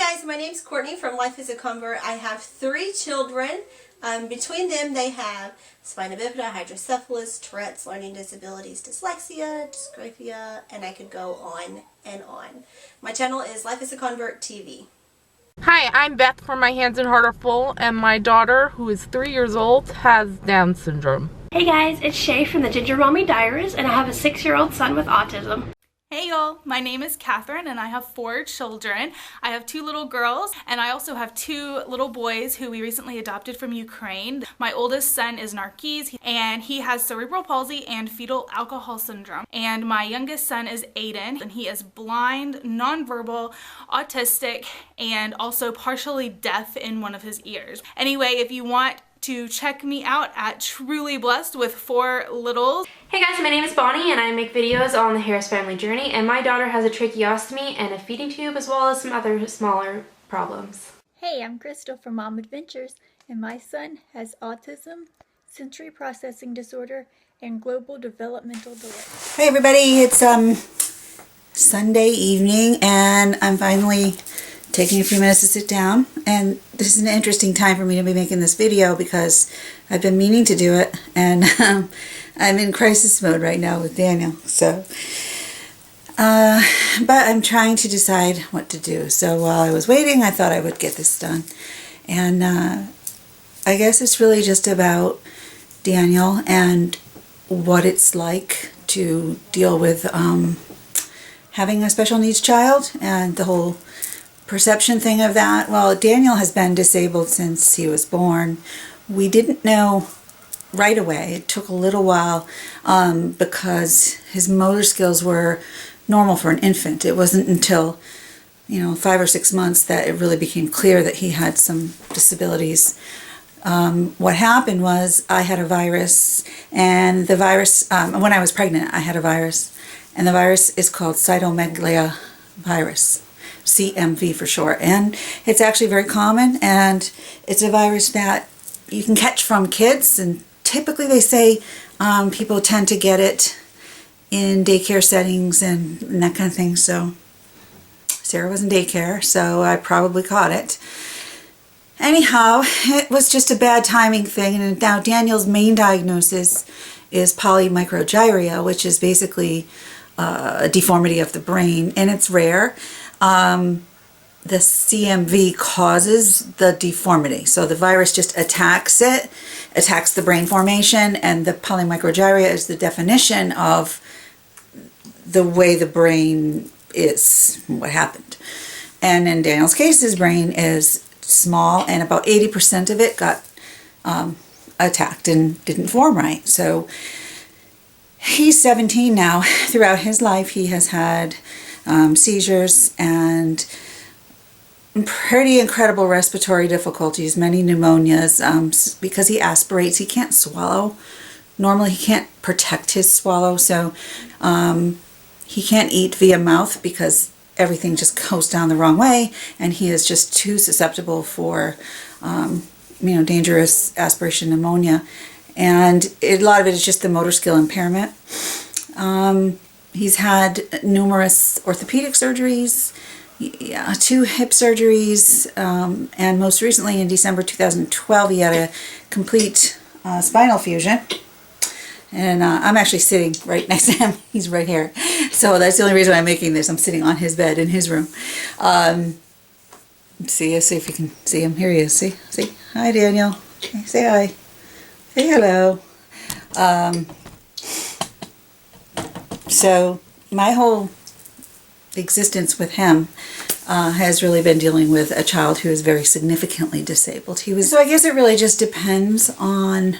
guys, my name's Courtney from Life as a Convert. I have 3 children. Between them they have spina bifida, hydrocephalus, Tourette's, learning disabilities, dyslexia, dysgraphia, and I could go on and on. My channel is Life as a Convert TV. Hi, I'm Beth from My Hands and Heart Are Full, and my daughter, who is 3 years old, has Down syndrome. Hey guys, it's Shay from the Ginger Mommy Diaries, and I have a 6-year-old son with autism. Hey y'all, my name is Catherine and I have 4 children. I have 2 little girls and I also have 2 little boys who we recently adopted from Ukraine. My oldest son is Narkis and he has cerebral palsy and fetal alcohol syndrome. And my youngest son is Aiden and he is blind, nonverbal, autistic, and also partially deaf in one of his ears. Anyway, if you want to check me out at Truly Blessed with 4 littles. Hey guys, my name is Bonnie and I make videos on the Harris family journey, and my daughter has a tracheostomy and a feeding tube as well as some other smaller problems. Hey, I'm Crystal from Mom Adventures, and my son has autism, sensory processing disorder, and global developmental delay. Hey everybody, it's Sunday evening and I'm finally taking a few minutes to sit down, and this is an interesting time for me to be making this video because I've been meaning to do it, and I'm in crisis mode right now with Daniel, so but I'm trying to decide what to do. So while I was waiting, I thought I would get this done, and I guess it's really just about Daniel and what it's like to deal with having a special needs child and the whole perception thing of that. Well, Daniel has been disabled since he was born. We didn't know right away. It took a little while because his motor skills were normal for an infant. It wasn't until 5 or 6 months that it really became clear that he had some disabilities. What happened was I had a virus, and the virus, when I was pregnant, I had a virus, and the virus is called cytomegalovirus virus. CMV for short, and it's actually very common, and it's a virus that you can catch from kids, and typically they say people tend to get it in daycare settings and that kind of thing. So Sarah was in daycare, so I probably caught it. Anyhow, it was just a bad timing thing, and now Daniel's main diagnosis is polymicrogyria, which is basically a deformity of the brain, and it's rare. The CMV causes the deformity. So the virus just attacks the brain formation, and the polymicrogyria is the definition of the way the brain is, what happened. And in Daniel's case, his brain is small, and about 80% of it got attacked and didn't form right. So he's 17 now. Throughout his life, he has had seizures and pretty incredible respiratory difficulties, many pneumonias, because he aspirates. He can't swallow. Normally he can't protect his swallow, so he can't eat via mouth because everything just goes down the wrong way, and he is just too susceptible for dangerous aspiration pneumonia. And a lot of it is just the motor skill impairment. He's had numerous orthopedic surgeries, 2 hip surgeries, and most recently in December 2012 he had a complete spinal fusion. And I'm actually sitting right next to him. He's right here. So that's the only reason I'm making this. I'm sitting on his bed in his room. See if you can see him. Here he is. See? Hi, Daniel. Okay, say hi. Say hello. So my whole existence with him has really been dealing with a child who is very significantly disabled. So I guess it really just depends on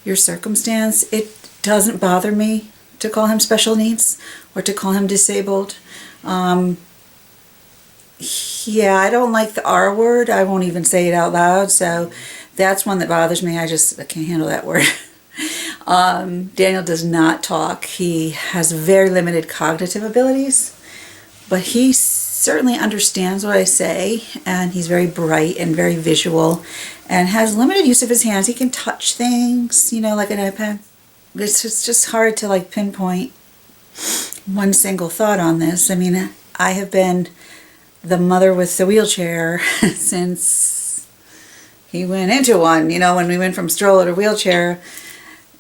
your circumstance. It doesn't bother me to call him special needs or to call him disabled. Yeah, I don't like the R word. I won't even say it out loud. So that's one that bothers me. I can't handle that word. Daniel does not talk. He has very limited cognitive abilities, but he certainly understands what I say, and he's very bright and very visual and has limited use of his hands. He can touch things, like an iPad. It's just hard to pinpoint one single thought on this. I mean, I have been the mother with the wheelchair since he went into one. You know, when we went from stroller to wheelchair,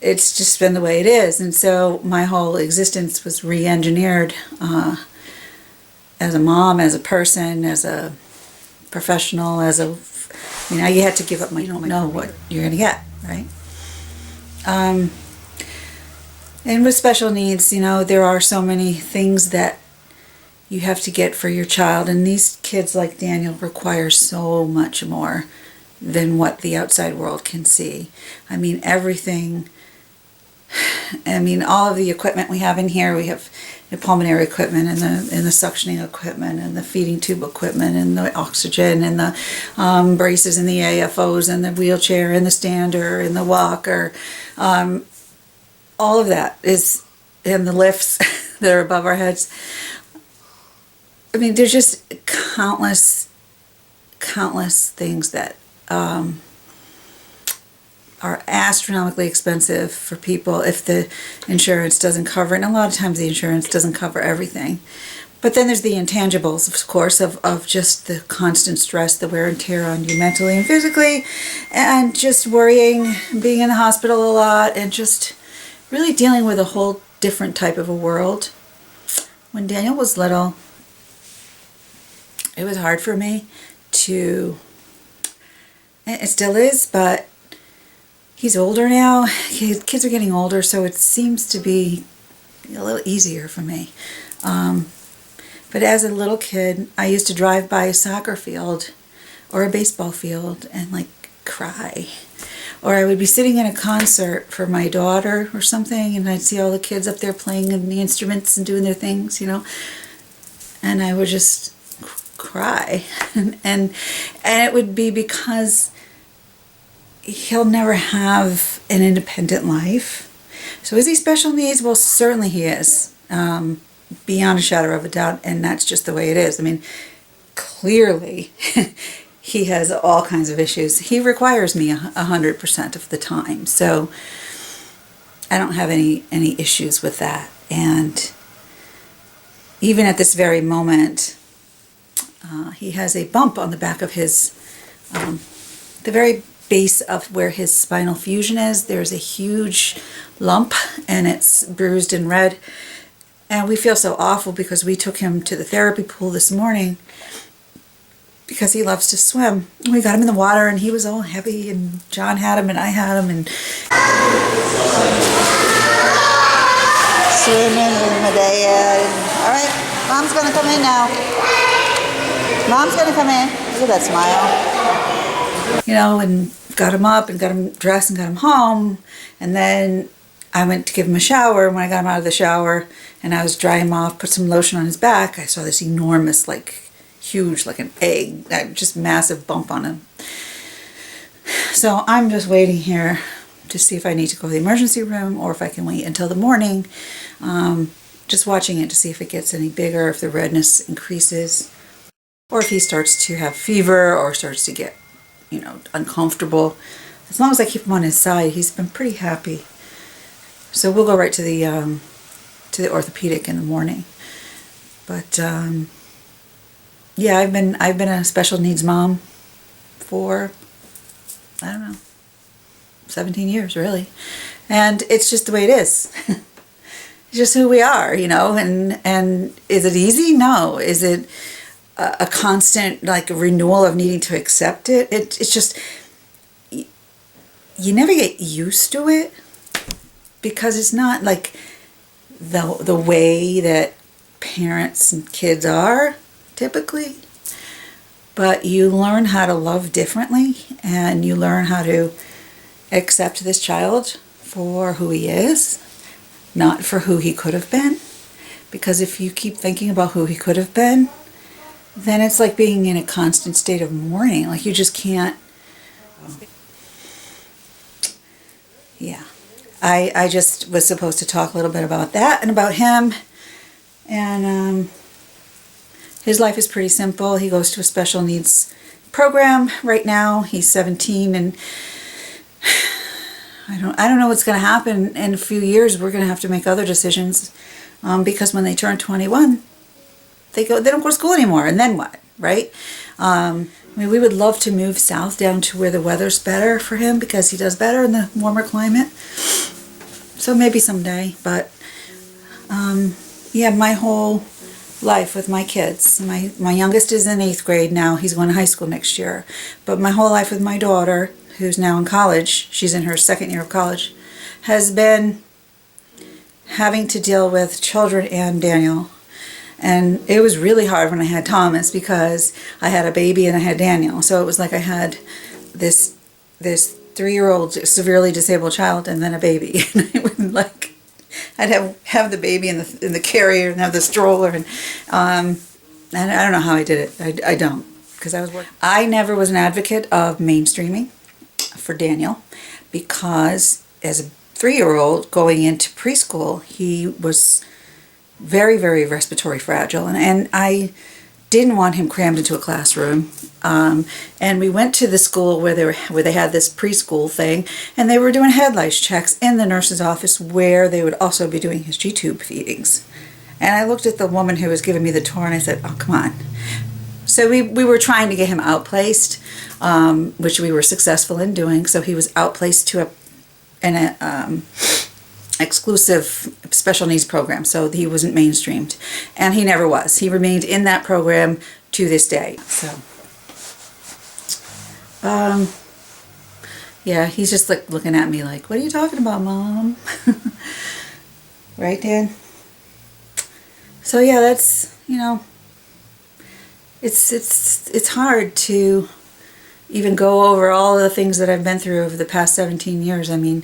it's just been the way it is. And so my whole existence was re-engineered as a mom, as a person, as a professional, as a, you know, you had to give up. You don't know what you're going to get, right? And with special needs, you know, there are so many things that you have to get for your child, and these kids like Daniel require so much more than what the outside world can see. I mean, everything. I mean, all of the equipment we have in here, we have the pulmonary equipment and the suctioning equipment and the feeding tube equipment and the oxygen and the braces and the AFOs and the wheelchair and the stander and the walker. All of that is in the lifts that are above our heads. I mean, there's just countless things that are astronomically expensive for people if the insurance doesn't cover it. And a lot of times the insurance doesn't cover everything. But then there's the intangibles, of course, of just the constant stress, the wear and tear on you mentally and physically, and just worrying, being in the hospital a lot, and just really dealing with a whole different type of a world. When Daniel was little, it was hard for me to, it still is, but he's older now. Kids are getting older, so it seems to be a little easier for me. But as a little kid, I used to drive by a soccer field or a baseball field and like cry. Or I would be sitting in a concert for my daughter or something, and I'd see all the kids up there playing the instruments and doing their things, you know, and I would just cry. and it would be because he'll never have an independent life. So is he special needs? Well, certainly he is, beyond a shadow of a doubt, and that's just the way it is. I mean, clearly he has all kinds of issues. He requires me 100% of the time, so I don't have any issues with that. And even at this very moment, he has a bump on the back of his, the very base of where his spinal fusion is. There's a huge lump and it's bruised and red, and we feel so awful because we took him to the therapy pool this morning because he loves to swim. We got him in the water and he was all happy, and John had him and I had him, and swimming with my dad. All right, Mom's gonna come in now. Mom's gonna come in. Look at that smile. You know, and got him up and got him dressed and got him home. And then I went to give him a shower. And when I got him out of the shower and I was drying him off, put some lotion on his back, I saw this enormous, like huge, like an egg, just massive bump on him. So I'm just waiting here to see if I need to go to the emergency room or if I can wait until the morning. Just watching it to see if it gets any bigger, if the redness increases, or if he starts to have fever or starts to get, you know, uncomfortable. As long as I keep him on his side, he's been pretty happy. So we'll go right to the orthopedic in the morning. But yeah, I've been a special needs mom for, I don't know, 17 years really, and it's just the way it is. It's just who we are, you know. And is it easy? No. Is it a constant like renewal of needing to accept it? It's just, you never get used to it because it's not like the way that parents and kids are typically. But you learn how to love differently, and you learn how to accept this child for who he is, not for who he could have been. Because if you keep thinking about who he could have been, then it's like being in a constant state of mourning. Like you just can't. Yeah. I just was supposed to talk a little bit about that and about him. And his life is pretty simple. He goes to a special needs program right now. He's 17, and I don't know what's going to happen in a few years. We're going to have to make other decisions because when they turn 21, they don't go to school anymore. And then what? right? I mean, we would love to move south down to where the weather's better for him because he does better in the warmer climate. So maybe someday, but yeah, my whole life with my kids. My youngest is in 8th grade now. He's going to high school next year. But my whole life with my daughter, who's now in college, she's in her 2nd year of college, has been having to deal with children and Daniel. And it was really hard when I had Thomas because I had a baby and I had Daniel. So it was like I had this 3-year-old severely disabled child and then a baby. And I would like, I'd have the baby in the carrier and have the stroller, and I don't know how I did it. I don't, because I was working. I never was an advocate of mainstreaming for Daniel because as a 3-year-old going into preschool, he was very, very respiratory fragile, and I didn't want him crammed into a classroom. And we went to the school where they had this preschool thing, and they were doing head lice checks in the nurse's office where they would also be doing his G-tube feedings. And I looked at the woman who was giving me the tour and I said, oh, come on. So we were trying to get him outplaced, which we were successful in doing. So he was outplaced to an exclusive special needs program, so he wasn't mainstreamed, and he never was. He remained in that program to this day. So yeah, he's just like looking at me like, what are you talking about, Mom? Right, Dan? So yeah, that's, you know, it's hard to even go over all of the things that I've been through over the past 17 years. I mean,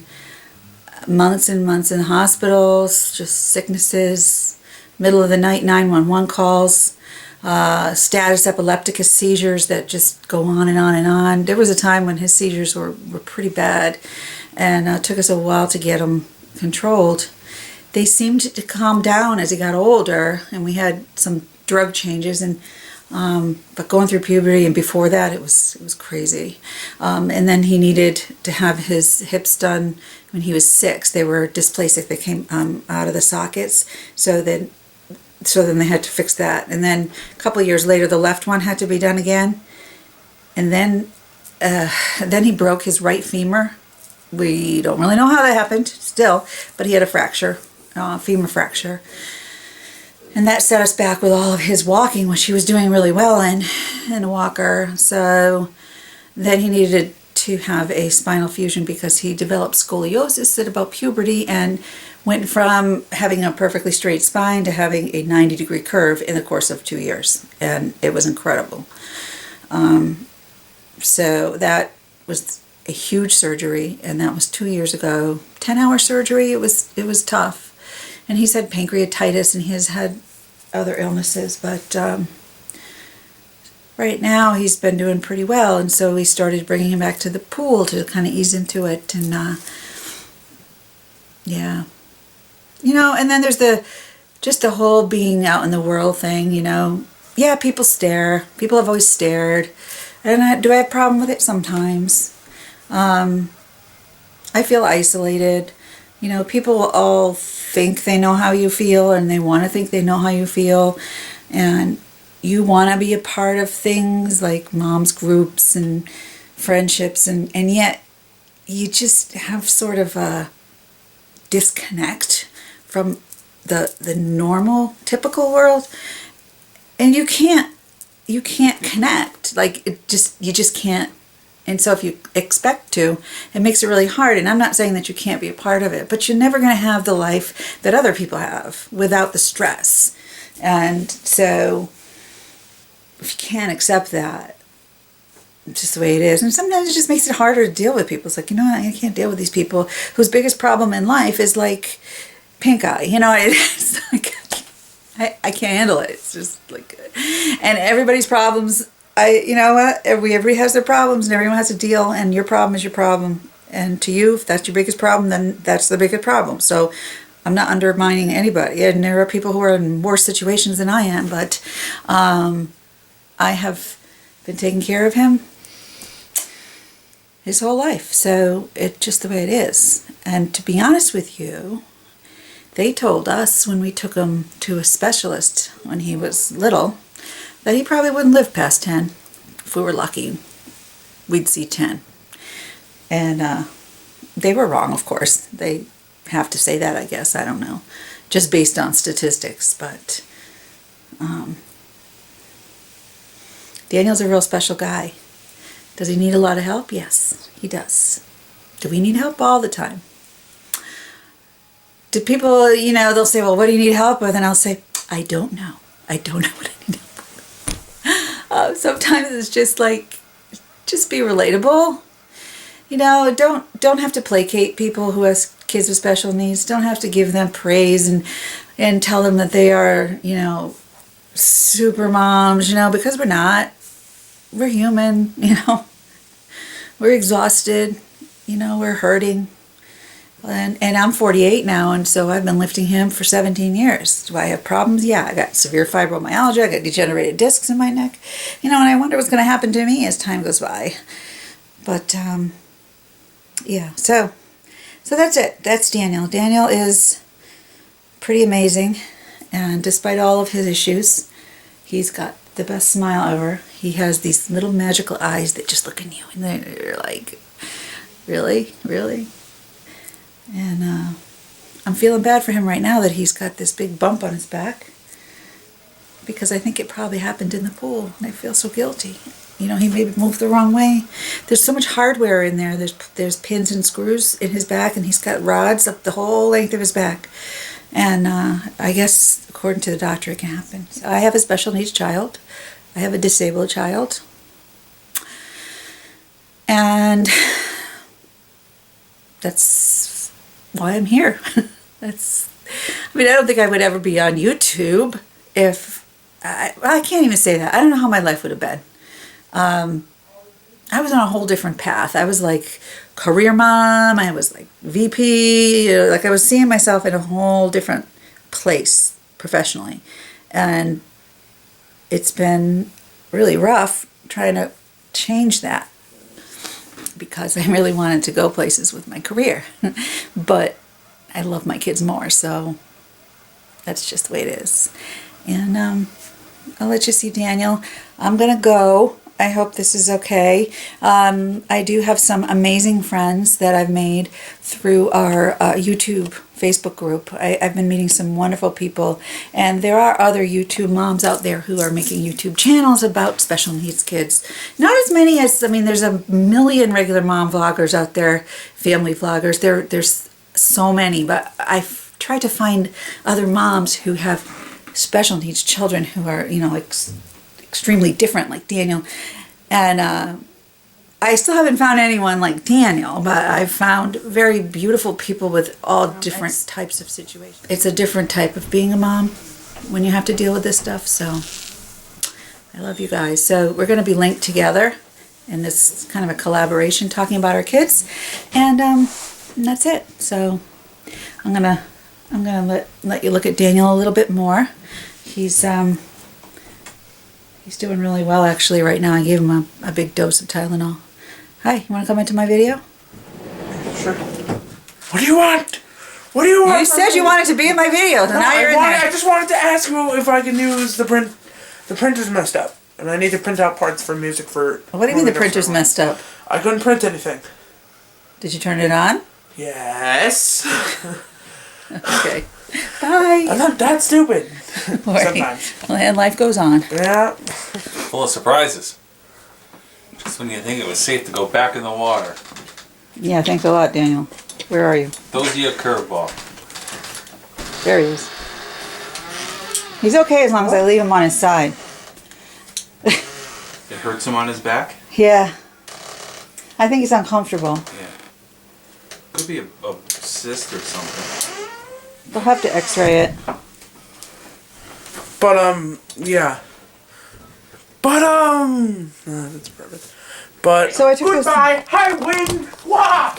months and months in hospitals, just sicknesses, middle of the night 911 calls, status epilepticus seizures that just go on and on and on. There was a time when his seizures were pretty bad, and it took us a while to get them controlled. They seemed to calm down as he got older, and we had some drug changes, and but going through puberty and before that, it was crazy. And then he needed to have his hips done when he was 6. They were dysplasic. They came out of the sockets. So then they had to fix that. And then a couple of years later, the left one had to be done again. And then he broke his right femur. We don't really know how that happened still, but he had a fracture, femur fracture. And that set us back with all of his walking, which he was doing really well in a walker. So then he needed to have a spinal fusion because he developed scoliosis at about puberty and went from having a perfectly straight spine to having a 90-degree curve in the course of 2 years. And it was incredible. So that was a huge surgery, and that was 2 years ago. 10-hour surgery. It was tough. And he's had pancreatitis, and he has had other illnesses, but right now he's been doing pretty well, and so we started bringing him back to the pool to kind of ease into it, and yeah, you know, and then there's just the whole being out in the world thing, you know. Yeah, people stare. People have always stared, and do I have a problem with it? Sometimes. I feel isolated. You know, people all think they know how you feel, and they want to think they know how you feel, and you want to be a part of things like mom's groups and friendships, and yet you just have sort of a disconnect from the normal, typical world, and you can't connect. Like, you just can't. And so if you expect to, it makes it really hard. And I'm not saying that you can't be a part of it, but you're never going to have the life that other people have without the stress. And so if you can't accept that, it's just the way it is. And sometimes it just makes it harder to deal with people. It's like, you know, I can't deal with these people whose biggest problem in life is like pink eye. You know, it's like, I can't handle it. It's just like, and everybody's problems, you know what, everybody has their problems, and everyone has a deal, and your problem is your problem. And to you, if that's your biggest problem, then that's the biggest problem. So I'm not undermining anybody. And there are people who are in worse situations than I am, but I have been taking care of him his whole life. So it's just the way it is. And to be honest with you, they told us when we took him to a specialist when he was little that he probably wouldn't live past 10. If we were lucky, we'd see 10. And they were wrong, of course. They have to say that, I guess. I don't know. Just based on statistics. But Daniel's a real special guy. Does he need a lot of help? Yes, he does. Do we need help all the time? Do people, you know, they'll say, well, what do you need help with? And I'll say, I don't know. I don't know what I need help with. Sometimes it's just like, just be relatable. You know, don't have to placate people who have kids with special needs. Don't have to give them praise and tell them that they are, you know, super moms, you know, because we're not. We're human, you know. We're exhausted, you know, we're hurting. And I'm 48 now, and so I've been lifting him for 17 years. Do I have problems? Yeah, I got severe fibromyalgia. I got degenerated discs in my neck. You know, and I wonder what's going to happen to me as time goes by. But, yeah, so that's it. That's Daniel. Daniel is pretty amazing, and despite all of his issues, he's got the best smile ever. He has these little magical eyes that just look at you, and they're like, really? Really? And I'm feeling bad for him right now that he's got this big bump on his back, because I think it probably happened in the pool, and I feel so guilty. You know, he maybe moved the wrong way. There's so much hardware in there. There's pins and screws in his back, and he's got rods up the whole length of his back. And I guess, according to the doctor, it can happen. So I have a special needs child. I have a disabled child. And that's why I'm here. I mean, I don't think I would ever be on YouTube if... I can't even say that. I don't know how my life would have been. I was on a whole different path. I was like career mom. I was like VP. You know, like I was seeing myself in a whole different place professionally. And it's been really rough trying to change that, because I really wanted to go places with my career. But I love my kids more, so that's just the way it is. And I'll let you see Daniel. I'm going to go. I hope this is okay. I do have some amazing friends that I've made through our YouTube Facebook group. I've been meeting some wonderful people, and there are other YouTube moms out there who are making YouTube channels about special needs kids. Not as many as, I mean, there's a million regular mom vloggers out there, family vloggers. There's so many, but I've tried to find other moms who have special needs children who are, you know, extremely different, like Daniel. And I still haven't found anyone like Daniel, but I've found very beautiful people with all different types of situations. It's a different type of being a mom when you have to deal with this stuff. So I love you guys. So we're going to be linked together in this kind of a collaboration talking about our kids, and that's it. So I'm gonna let you look at Daniel a little bit more. He's doing really well, actually, right now. I gave him a big dose of Tylenol. Hi, you want to come into my video? Sure. What do you want? What do you want? You said you wanted to be in my video, so now you're in there. I just wanted to ask you if I can use the print. The printer's messed up, and I need to print out parts for music for... What do you mean the printer's messed up? I couldn't print anything. Did you turn it on? Yes. Okay. Bye. I'm not that stupid. Sometimes. Well, and life goes on. Yeah. Full of surprises. Just when you think it was safe to go back in the water. Yeah, thanks a lot, Daniel. Where are you? Throws you a curveball. There he is. He's okay as long as I leave him on his side. It hurts him on his back? Yeah. I think he's uncomfortable. Yeah. Could be a cyst or something. They'll have to x-ray it. But, yeah. But, that's perfect. But, so I took goodbye, high wind, wah!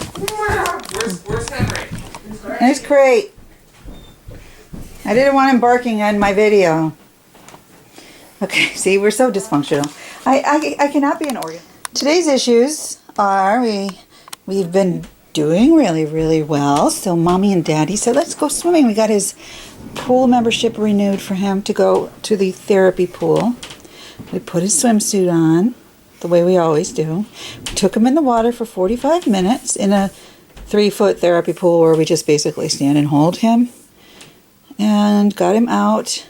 Where's Henry? It's great. I didn't want him barking on my video. Okay, see, we're so dysfunctional. I cannot be an organ. Today's issues are we've been doing really, really well. So Mommy and Daddy said, let's go swimming. We got his pool membership renewed for him to go to the therapy pool. We put his swimsuit on, the way we always do. We took him in the water for 45 minutes in a 3-foot therapy pool where we just basically stand and hold him. And got him out,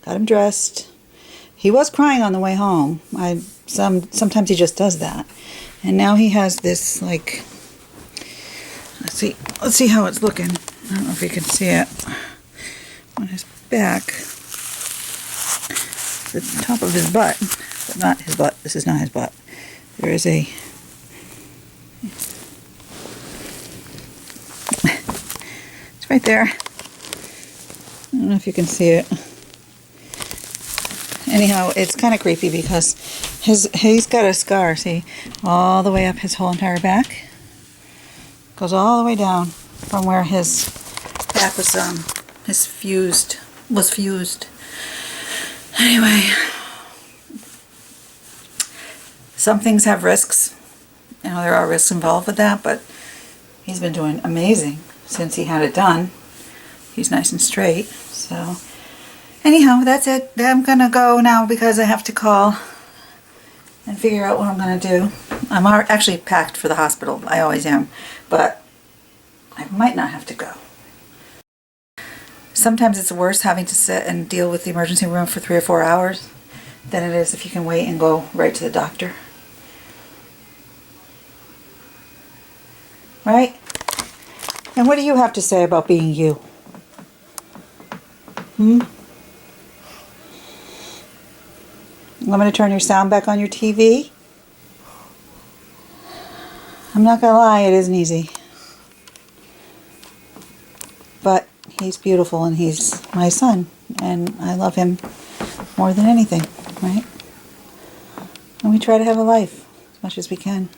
got him dressed. He was crying on the way home. Sometimes he just does that. And now he has this, like, let's see how it's looking. I don't know if you can see it on his back. The top of his butt, but not his butt. This is not his butt. There is a, it's right there. I don't know if you can see it. Anyhow, it's kind of creepy because he's got a scar, see, all the way up his whole entire back. Goes all the way down from where his back was fused. Anyway, some things have risks. You know, there are risks involved with that, but he's been doing amazing since he had it done. He's nice and straight. So anyhow, that's it. I'm gonna go now because I have to call and figure out what I'm gonna do. I'm actually packed for the hospital. I always am, but I might not have to go. Sometimes it's worse having to sit and deal with the emergency room for 3 or 4 hours than it is if you can wait and go right to the doctor. Right? And what do you have to say about being you? I'm going to turn your sound back on your TV. I'm not going to lie, it isn't easy. But he's beautiful and he's my son. And I love him more than anything, right? And we try to have a life as much as we can.